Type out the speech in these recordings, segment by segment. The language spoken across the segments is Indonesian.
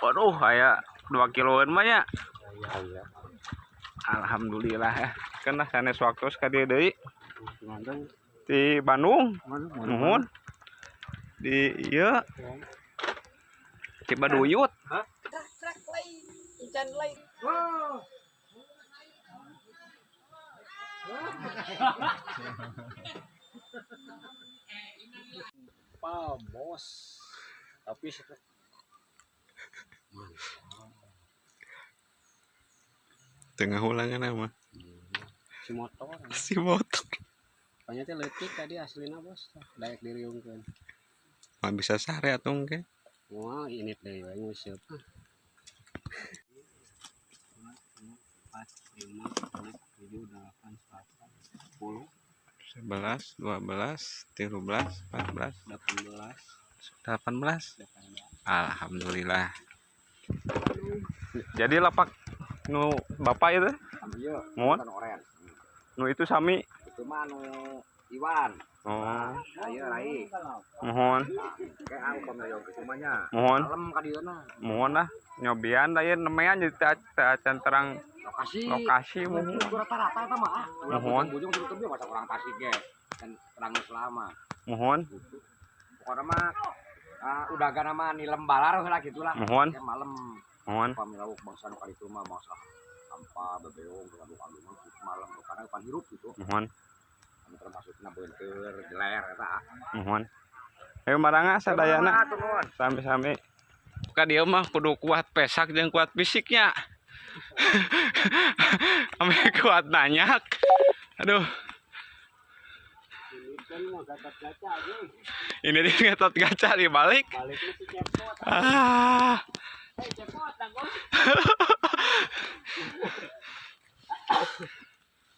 Waduh, kayak 2 kiloan mah ya. Iya. Alhamdulillah ya. Kan sanes waktu sekali deui Ngandeng. di Bandung. Mana? Nuhun. Di ieu Cibaduyut. Hah? Ikan lain. Pak bos. Tapi Tengah ulangan nama si motor. si motor. Ternyata leutik tadi aslina bos. Daek diriungkeun. Mah bisa sare atuh engke. Wah, ini deui we nguseup. 11, 12, 13, 14, 18. Alhamdulillah. Jadi lapak nu bapak itu Iya, mohon oren. nu itu sami. Itu mah nu Iwan. Oh, Ayo rai. mohon Kayak aku pamilih ke rumahnya. mohon Malam ka dieuna. mohon lah nyobian da ieu nemean jadi acan terang lokasi mohon. Rata-rata eta mah. Mohon. Bujung tutup masa orang Tasik ge. Dan terang selama. Mohon Pokoknya mah udah mah nilem balar lah gitulah. mohon Kayak malam mohon pamilau bangsa nu kali itu mah bangsa tanpa bebeong gaduh-gaduh malam karena pan hirup gitu. mohon Anu termasukna beunteur jeler eta. mohon. Ayo maranga sadayana sampai-sampai ka dieu mah kudu kuat pesak jeung kuat fisiknya. Ame kuat nanyak. Aduh, ini dia ngetot gacha di balik. Ah.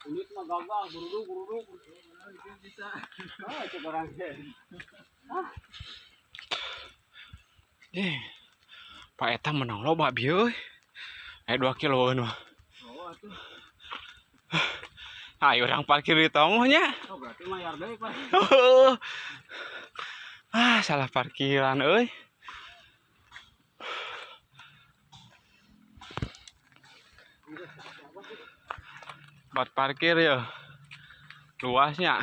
Ini mah gagal guru bisa. Oh, coba orang. Pak Eta menang loba bieu. 2 kiloan mah. Ayo orang parkir di tongnya. Oh, berarti mayar deui, Pak. Salah parkiran euy. Buat parkir ya. Luasnya.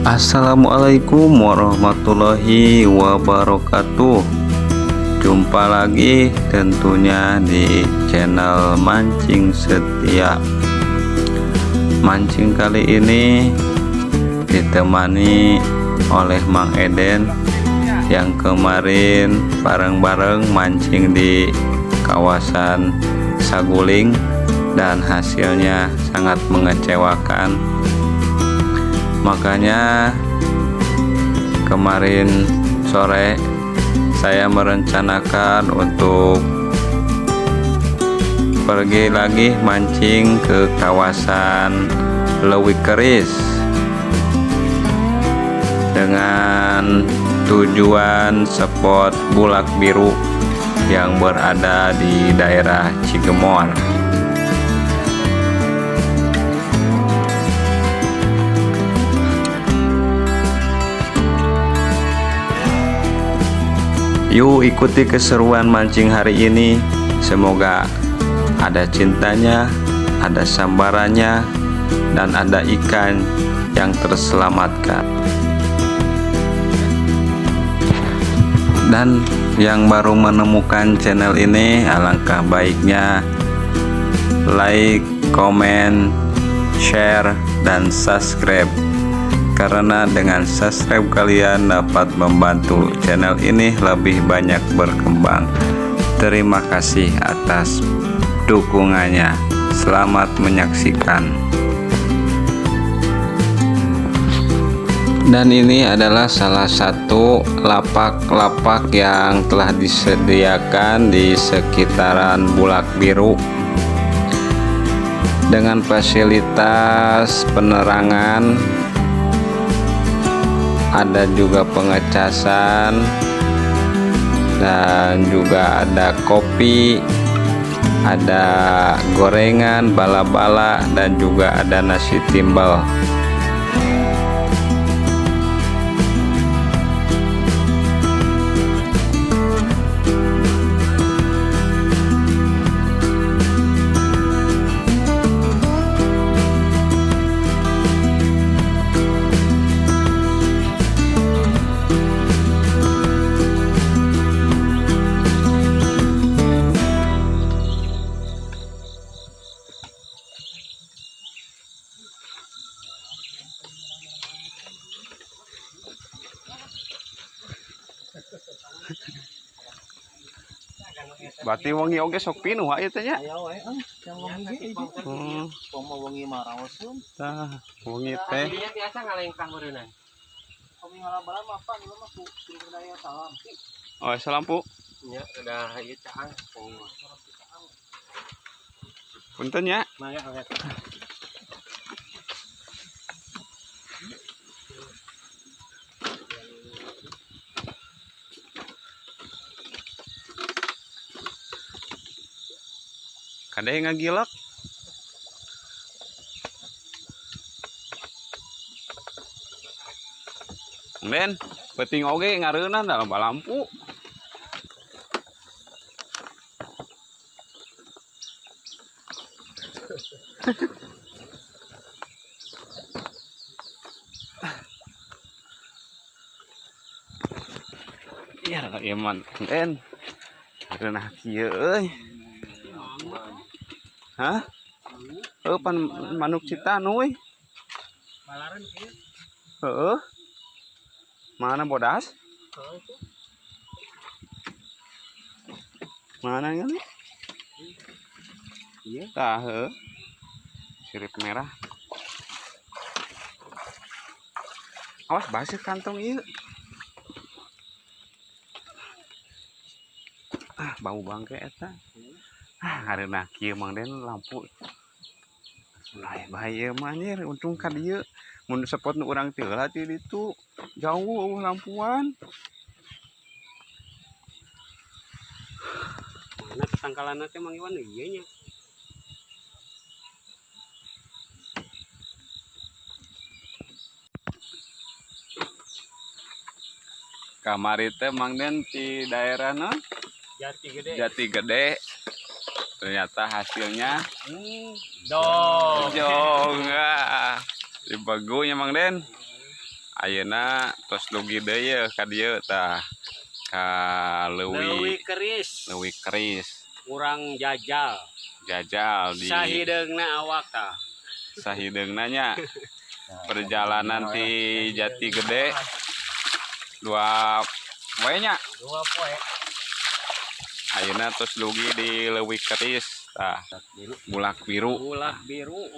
Assalamualaikum warahmatullahi wabarakatuh. Jumpa lagi tentunya di channel Mancing Setia. Mancing kali ini ditemani oleh Mang Eden yang kemarin bareng-bareng mancing di kawasan Saguling dan hasilnya sangat mengecewakan. Makanya kemarin sore saya merencanakan untuk pergi lagi mancing ke kawasan Leuwih Keris dengan tujuan spot Bulak Biru yang berada di daerah Cigemor. Yuk ikuti keseruan mancing hari ini. Semoga ada cintanya, ada sambarannya, dan ada ikan yang terselamatkan. Dan yang baru menemukan channel ini, alangkah baiknya like, comment, share, dan subscribe. Karena dengan subscribe kalian dapat membantu channel ini lebih banyak berkembang. Terima kasih atas dukungannya. Selamat menyaksikan. Dan ini adalah salah satu lapak-lapak yang telah disediakan di sekitaran Bulak Biru. dengan fasilitas penerangan, ada juga pengecasan, dan juga ada kopi, ada gorengan, bala-bala, dan juga ada nasi timbel. Berarti wengi oge sok pinuh ieu teh nya. Aya wae yang wengi ieu. Pomo wengi maraoskeun. Tah, wengi teh. Dia biasa ngalengkang beureunan. Kami ngalabala mah apa ieu mah ku daya salam. Oh, salampu. Nya udah ieu caang. Punten nya. Mangga angkat. Kadeh ngagilak. Den, penting oge ngareunaan dalam lampu. Iya, iman. Den. Karena kieu euy. Hah? Pan manuk Citanu euy. Balaran kieu. Heeh. Mana bodas? Mana ini? Iya. Tah, heuh. Sirip merah. Awas basih kantong ieu. Bau bangke eta. Hareuna kieu Mang Den lampu. Lain bahaya mah anjir, untung ka dieu. Mun spot nu urang teu lah di ditu. Jauh lampuan. Mana ketangkalanna teh Mang Iwan ieu nya. Kamari teh Mang Den di daerah non Jati Gede. Jati Gede. Ternyata hasilnya Dong. jong. Di bagunya Mang Den. Ayeuna tos dugi deui ka dieu tah. Ka leuwih keris. Kurang jajal. Jajal di Sahideungna awak tah. sahideungna nya. Perjalanan di Jati Gede 2 poe nya. 2 poe. Ayeuna tos dugi di leuwih keris tah. Bulak biru. Bulak biru.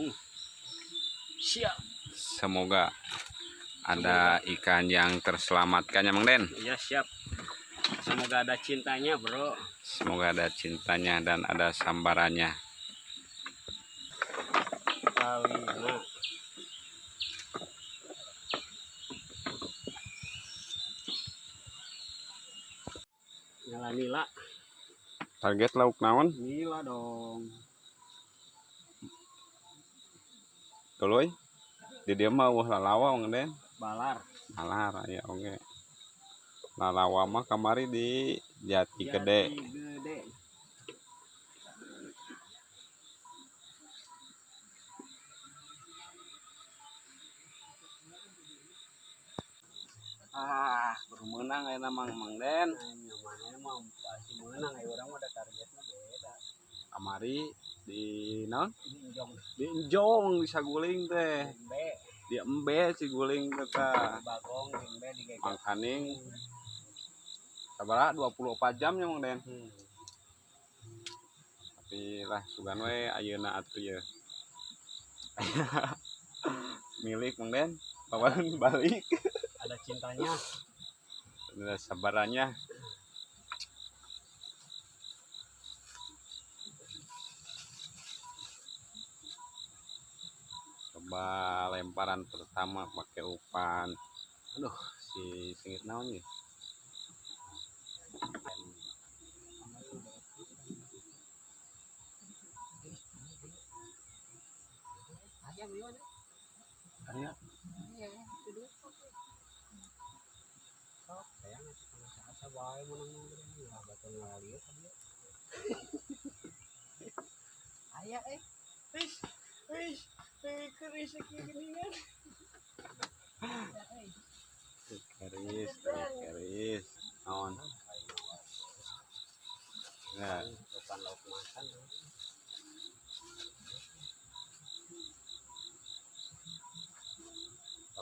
Siap. Semoga ada ikan yang terselamatkannya Mang Den. Iya siap. Semoga ada cintanya, Bro. Semoga ada cintanya dan ada sambarannya. Kawina. Nyala nila. Target lauk naon? Nila dong. Tuluy. Di dieu mah eueuh lalawa Mang Den. Balar. Alar aya oge. Lalawa mah kamari di Jati Gede. Jati Gede. Baru menang ayeuna Mang Den. Namanya mah pasti menang, orang mah ada targetnya beda. Kamari di naon? Injong Di enjong bisa guling teh. Embe, Di embe si guling teh tah. bagong, embe digeger. Mangkaning sabaraha 24 jam nya Mang Den. Tapi lah sugan we ayeuna atuh ye. Milik Mang Den, kawan balik. Ada cintanya. Ada sabarannya. coba lemparan pertama pakai umpan. Aduh, si singit naon ya. Ayam ya. Aya Iya, itu dulu. Sok, saya ngasih sama asa bae menang lah batu ngalieu kan dia. Aya wis keris gini kan. keris naon ya. Bukan lauk makan.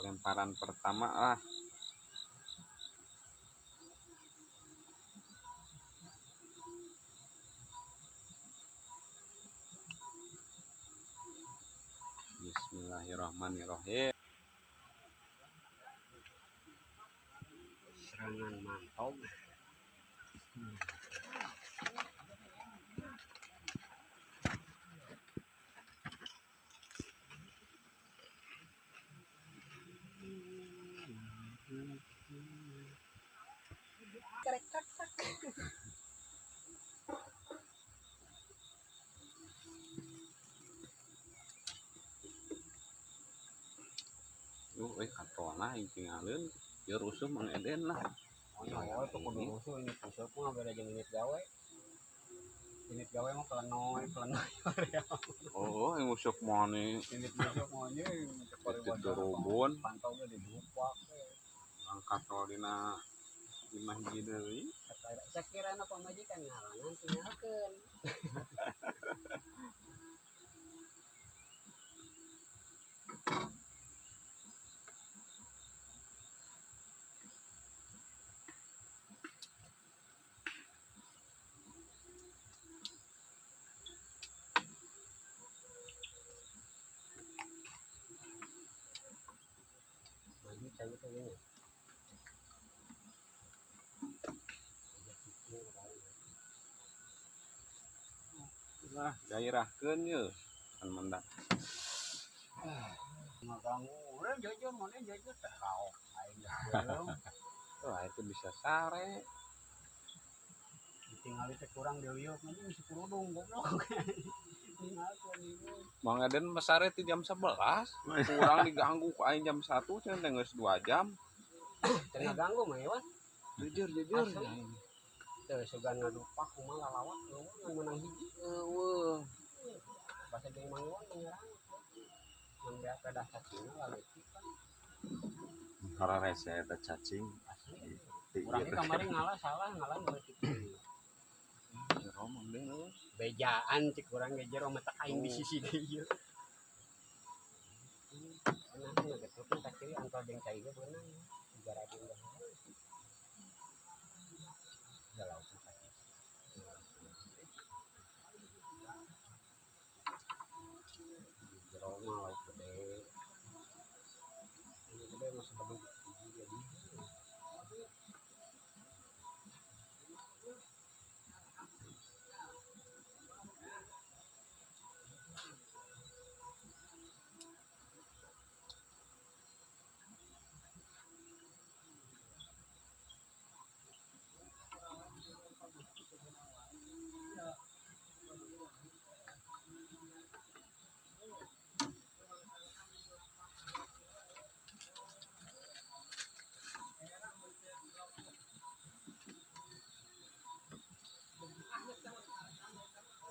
Lemparan pertama lah. Bismillahirrahmanirrahim. Serangan mantap. Krek tak tak. Katona yang tinggalin biar rusuh Mang Eden lah. Oh ya, itu kudu rusuh ini pusat mah beda jeung unit gawe. Unit gawe mah pelenoy. Oh, yang usuk mana Unit besok mah nya itu turun pantau ge didupak. angkat kalau dina imah deui. Sakirana pamajikan ngarangan tinggalkeun. Majikan itu ini. Lah gairahkeun ye kan mendak. Maganggu urang jujur mana jujur teh kaok aing geus. Wah, itu bisa sare. Tinggal teh kurang deuyeuh mah geus kerudung goblok. Mang Eden mesare ti jam 11. Kurang diganggu ku aing jam 1 cenah teh geus 2 jam. Teu ganggu mah ya, Jujur. teu sugan ngadupak kumaha lalawat ngan menang hiji. Eueuh. Bahasa jeung Mang Iwan menyerang. Mun beak dah cacing laleutik kan. Hara rese eta cacing. Urang kamari ngalah salah ngalah leutik. Jero Mang Eden. Bejaan cik urang ge jero mah tak aing di sisi dieu. Nah, ngegetukeun ka kiri antol jeung cai ge beunang. Gara jeung dah. Galau sakit. Jero mah lauk gede. Ini gede mah sebelum jadi.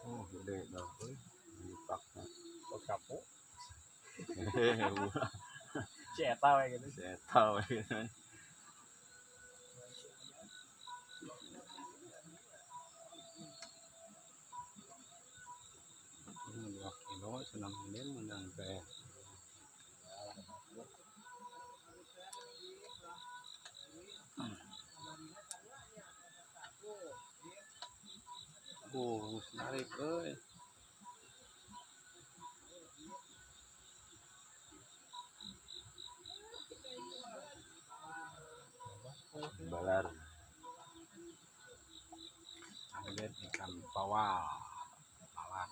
Oh, gede dah euy. Dipakna. Kok kapu? Hehehe. Si eta we gitu. Saya tahu gitu. Ini 2 kilo senang Eden menang teh. Geus narik euy. Balar. Ada ikan bawal. Malah.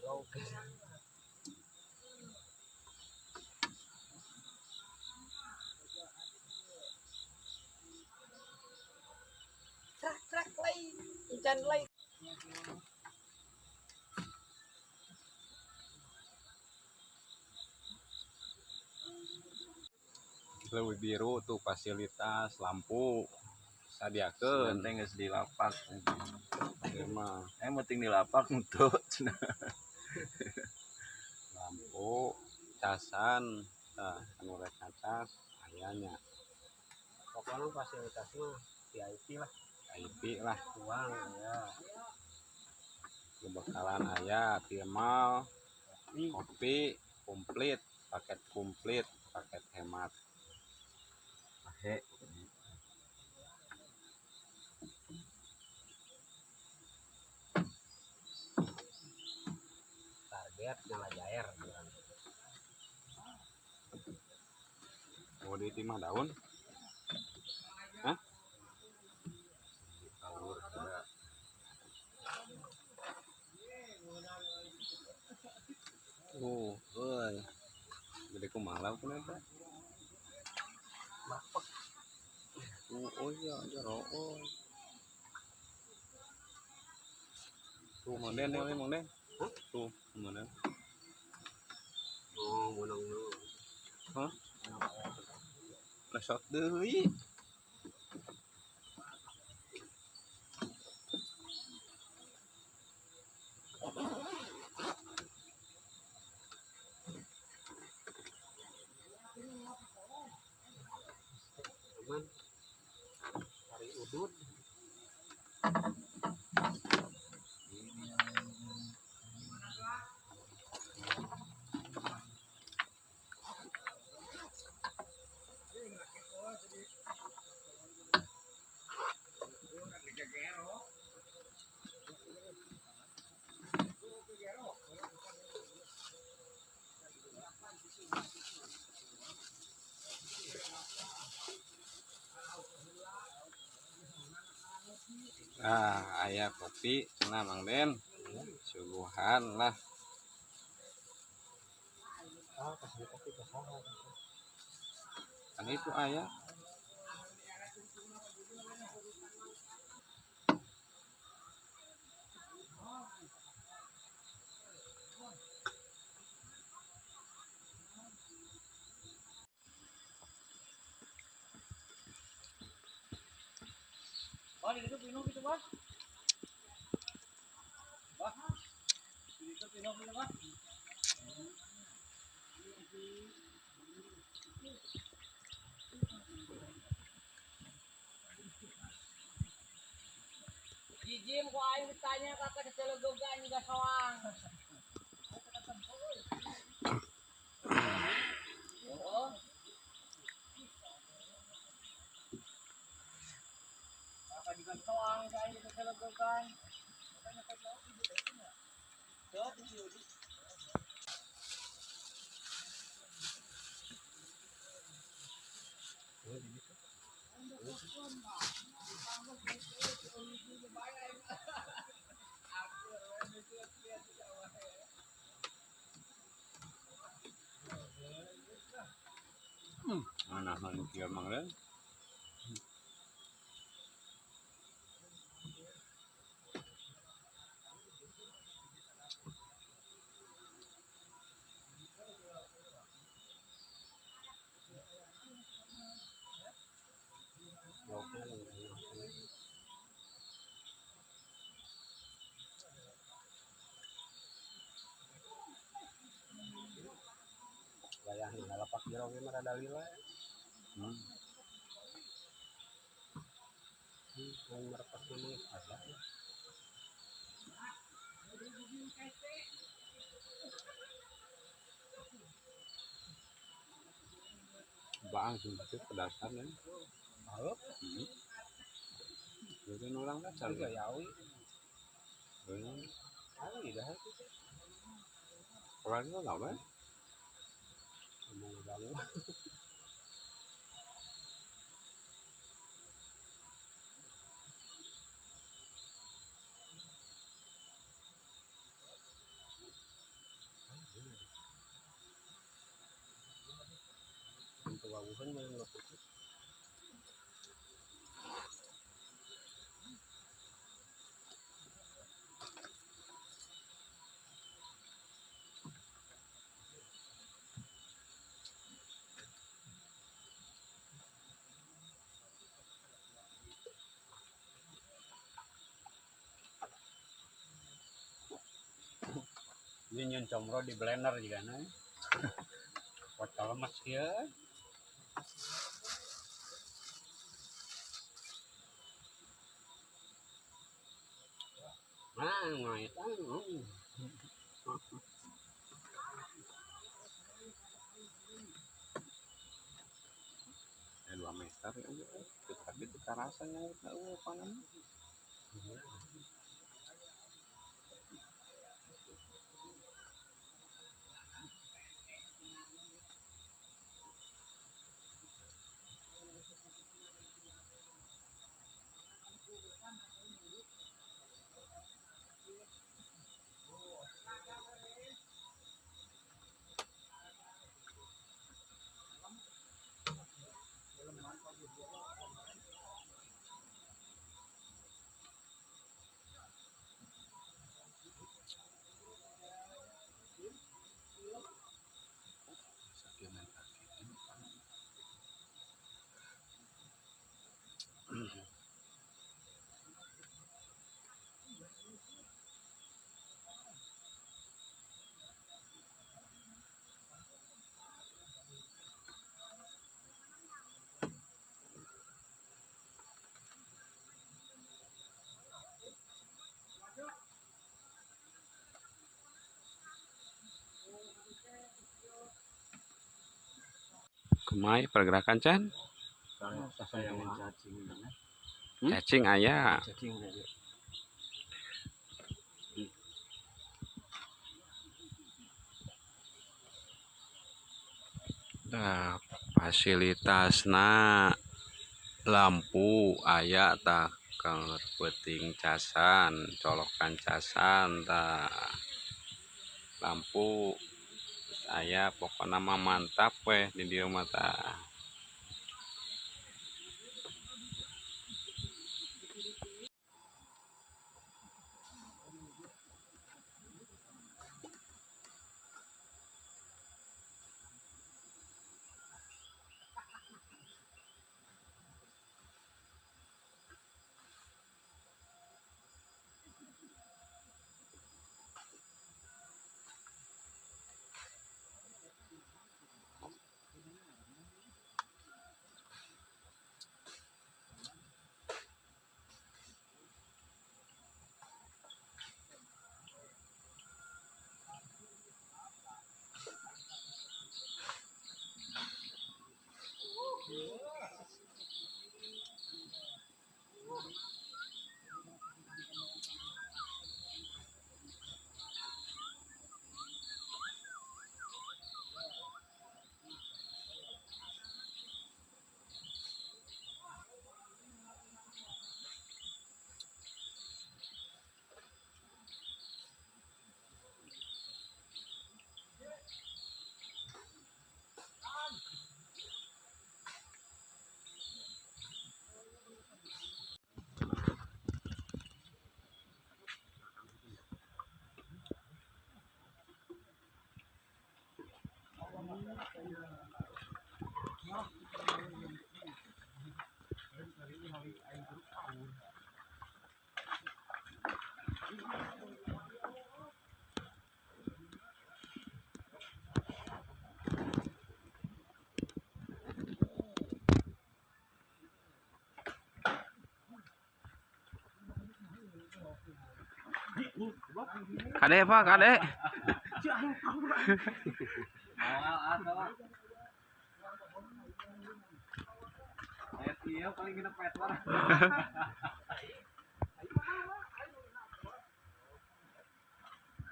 Oke. Trak lay, ikan lay. Lebih biru tuh fasilitas lampu sadiakeun Teh geus di lapak. ieu mah Penting di lapak untuk lampu casan tah anu rek ngacas ayanya Pokoknya fasilitasnya VIP lah. IP lah Uang ya. kebakalan aya thermal Ih, kopi komplit paket hemat he target nyala jair. mau di timah daun hah sahur juga. euy jadi kumaha pun eta oh iya jero oh tuh monden nih monden tuh monden Oh, menang dulu. hah lesot deui Aman. Cari udut. aya kopi cenah Mang Den suguhan lah Ah, kasih kopi ke sana. kan itu aya Oh, di situ minum gitu, Bos. Bos. Di situ minum gitu, Bos. Jijim ku aing ditanya kata kecelegogan juga soang. Oh. Kata juga soang saya kecelegogan. mana kieu Mang Den Bayangin lapak jero ge mah rada lila. Yang merepas memang ada. baang sih pedasan ya Halo, jadi orang dasar juga yawi. Heeh. Yawi dah itu. Orang itu apa Ngomong bangu. jauhan malah nggak putus. Ini nyun comro di blender juga nih. Potol mas ya. Nah, ngait Ya 2 meter ya. Tapi itu rasanya tahu apa namanya. Kumai pergerakan Chan. saya cacing mana? Cacing ayah. Cacing ada. Nah, fasilitasna lampu aya tah keur peuting casan, colokan casan tah lampu aya pokokna mah mantap weh di dieu mah tah. Kade Pak, kade. Iya paling kita petor.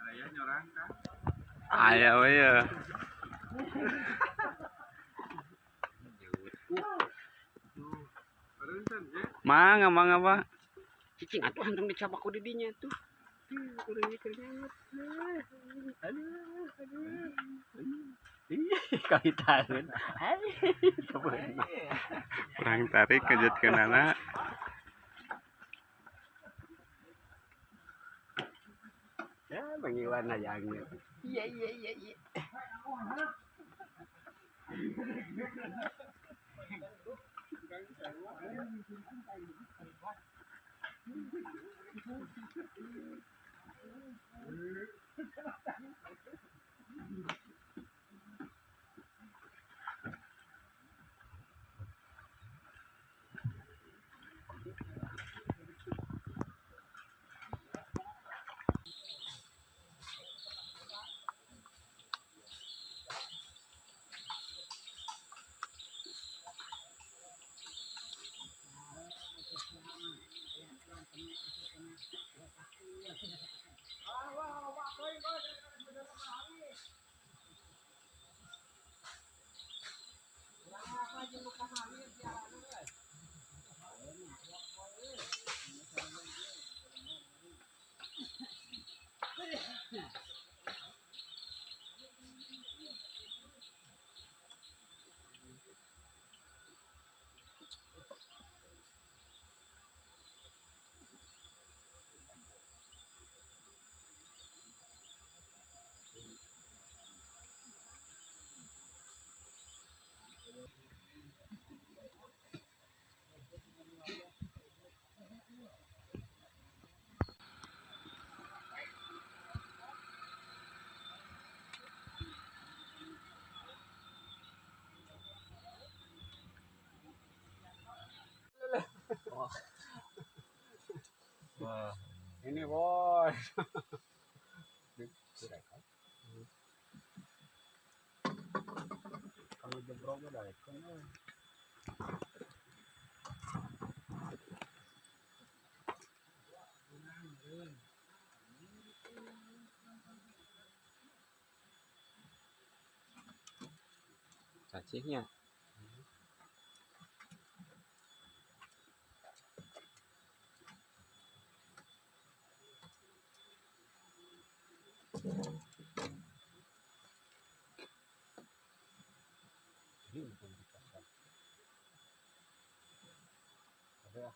Ayah nyorang kan. Aya we ya. Mangga Pak. Cicing atuh handeng dicapak ku di dinya tuh. Kurangnya keringat. Aduh. Kau tahan. kurang tarik kejut ke nana. Ya, mengiwan aja angin. Iya. Ini bos. Kalau jebroknya dah kan. Cacingnya. Ini bukan dikasar. Ada.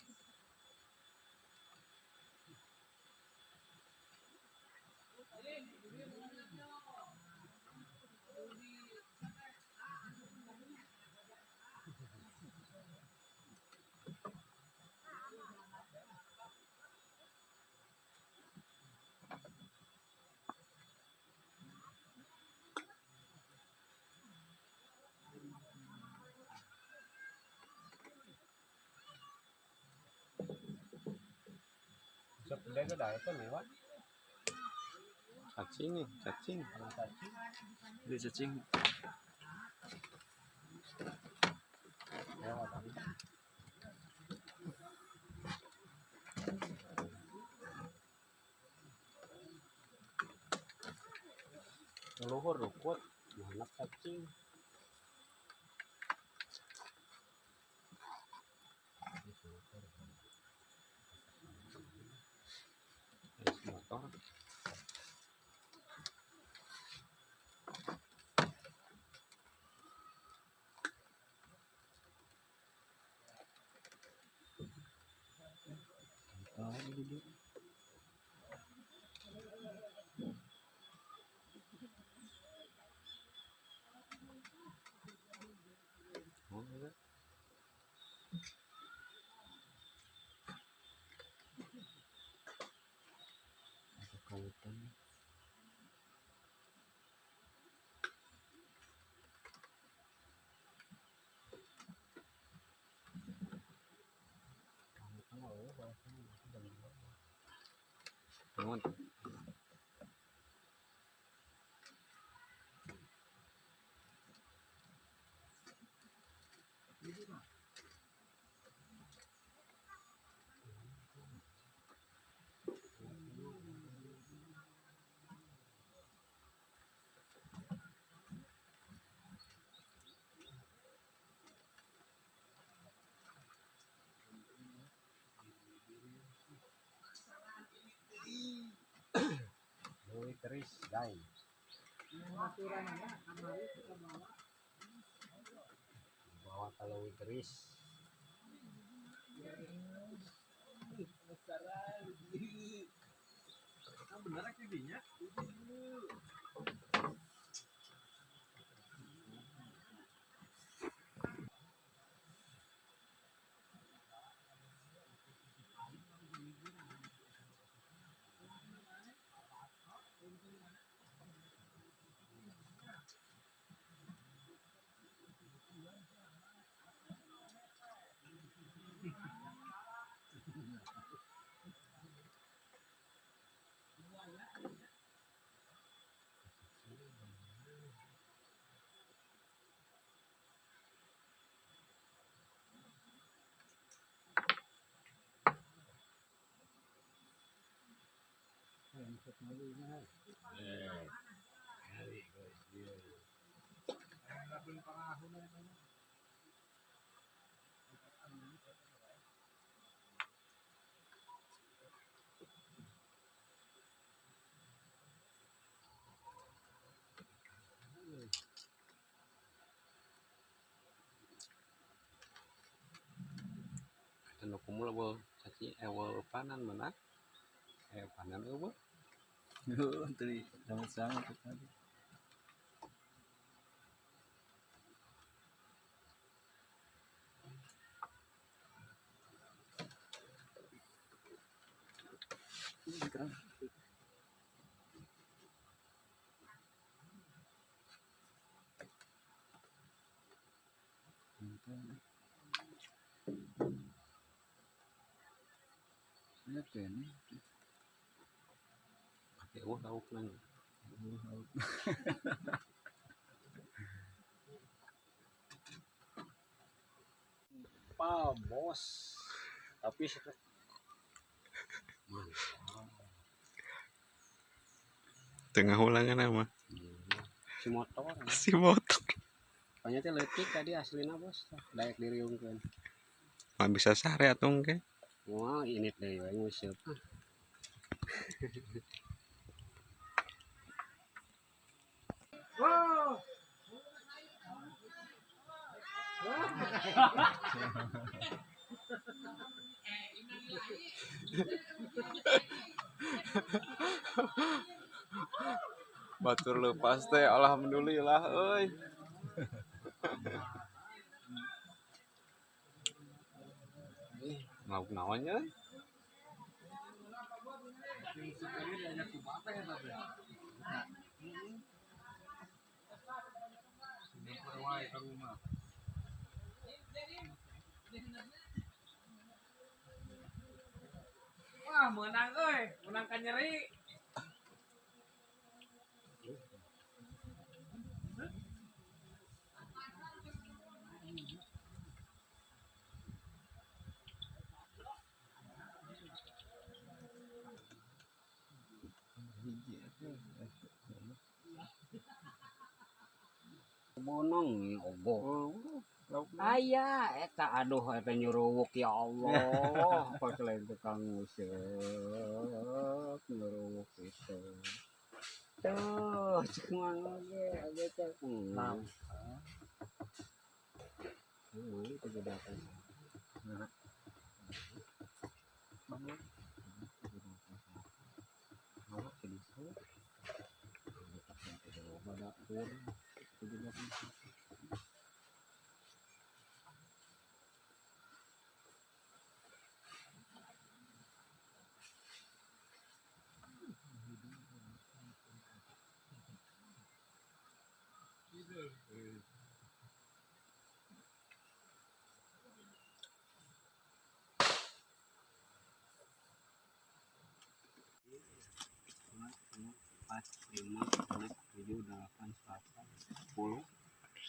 Sepeda ke dah itu lewat. Cacing nih, cacing. Kalau cacing. Ini cacing. Lewat tadi. Ngeluhur rukut, anak cacing. Motor. Kautan. Bangun. keris dai. Bawa kalau keris. Anu kumul eueuh caci eueuh panan meunang. Panan eueuh. Heeh, tadi sama-sama tadi. Pake eueuh laukna. Pa bos. Tapi Tengah ulangan nama si motor. si motor Pokoknya teh leutik tadi aslina bos. Daek diriungkeun. mah bisa sare atuh engke. Wah, ini deui we nguseup. Batur leupas teh alhamdulillah euy. Lauk naon nya? Wah, menang euy, menang ka nyeri. Bonong ogo. Aya eta aduh eta nyuruwuk ya Allah. Pas lain tukang nguseup nyuruwuk itu. Tuh, cek mangga ge teh. Itu beda kan. Nah. Awak jadi so. Bada pur. Itu juga kan. Empat, lima, enam, tujuh, delapan, sepuluh,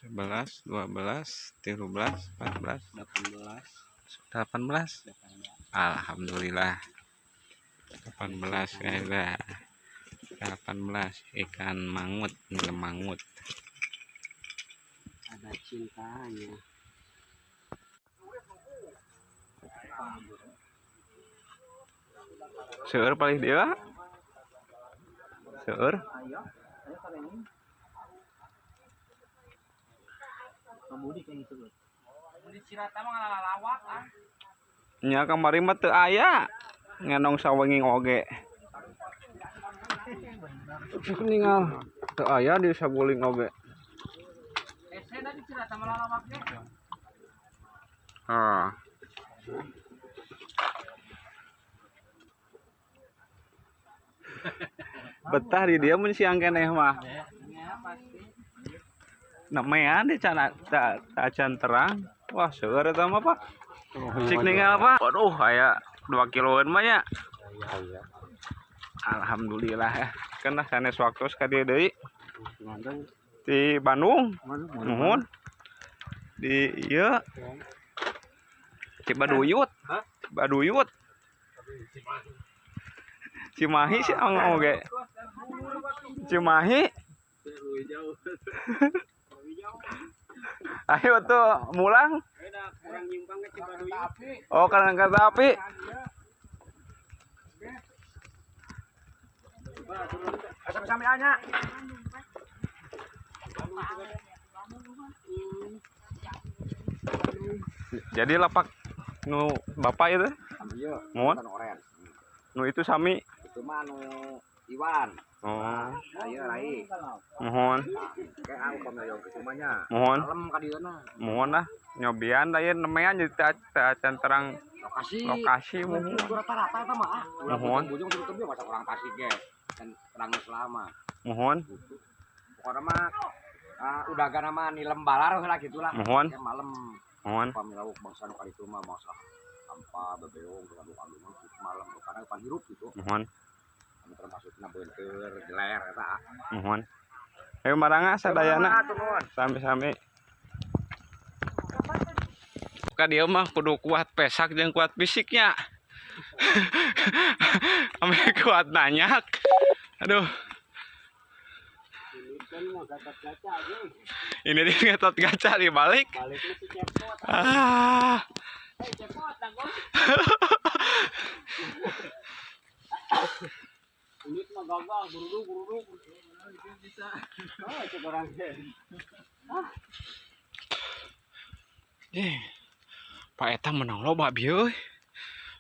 11, 12, 13, 14, 18, 18. Alhamdulillah. 18 guys dah. 18 ikan mangut, nilai mangut. ada cintanya. Seueur paling dia. Seueur. Ayo kan ini. Kamudi kayak gitu. Di Cirata mah ngalalawak ah. Nya kamari mah teu aya. Ngenong sawenging oge. Ningal teu aya di saguling oge. Saya di Cirata mah lalawak ge. Ah. Betah di dia mun siang keneh mah. Ya pasti. Namanya di cana acan terang. Wah, seueur eta mah, Pak. Cik ningal, Pak. Waduh, aya 2 kiloan mah ya. Alhamdulillah ya. Kana sanes waktu ka dieu deui. Di Bandung. Nuhun. Di ieu. Cibaduyut. Cibaduyut. Cimahi sih oge. Cimahi. Ayo tuh mulang. Oh, karena kereta api. Sampai anya. Jadi lapak nu bapak itu, Iya. mohon. Oren. Nu itu sami. Itu mah nu Iwan. Oh, Ayo rai. mohon, Kayak aku pamilih ke rumahnya. mohon, Malam ka dieuna. mohon lah. Nyobian da ieu nemean jadi acan terang lokasi mohon. Rata-rata eta mah. Mohon. Bujung tutup masa orang Tasik ge. Dan terang selama. Mohon, Pokoknya mah udah mah nilem balar lah gitulah. mohon, Kayak malam mohon, pamilau bangsa nu kali itu mah masa tanpa bebeong gaduh-gaduh malam karena pan hirup gitu. mohon, Anu termasukna beunteur jeler eta. mohon. Ayo maranga sadayana. Atuh nuhun. Sami-sami. Ka dia mah kudu kuat pesak jeung kuat fisiknya. Ame kuat nanyak. Aduh. Ini dia ngetot gaca di balik. Ah. Unit mah gagal, guru. Bisa. Oh, itu orang Pak Eta menang loba bieu.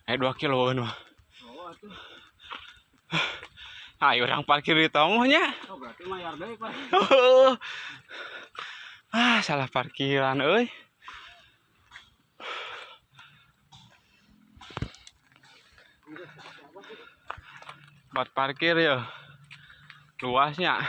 2 kiloan mah. Oh, atuh. Ayo orang parkir di tonggo nya. Oh, berarti mayar deui, Pak. Salah parkiran euy. Buat parkir ya. Luasnya.